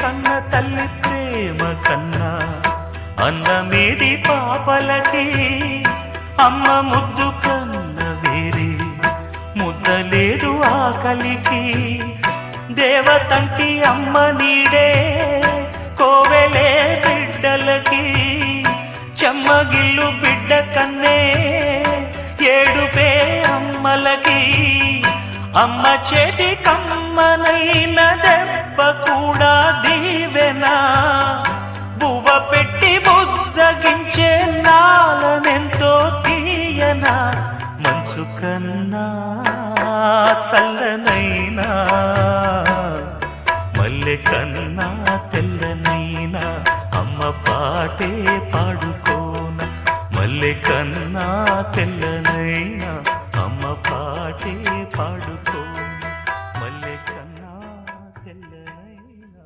కన్న తల్లి ప్రేమ కన్నా అన్నమేది పాపలకి అమ్మ ముద్దు కన్న వేరే ముద్దలేదు ఆకలికి దేవతంటి అమ్మ నీడే కోవెలే బిడ్డలకి చెమ్మగిల్లు బిడ్డ కన్నే ఏడుపే అమ్మలకి అమ్మ చేతి కమ్మనైన దెబ్బ కూడా దీవెనా బువ్వ పెట్టి బుజ్జగించే నాలనెంతో తీయనా మనసు కన్నా చల్లనైనా మల్లె కన్నా తెల్లనైనా అమ్మ పాటే పాడుకోన మల్లె కన్నా తెల్లనైనా అమ్మ పాటే పాడు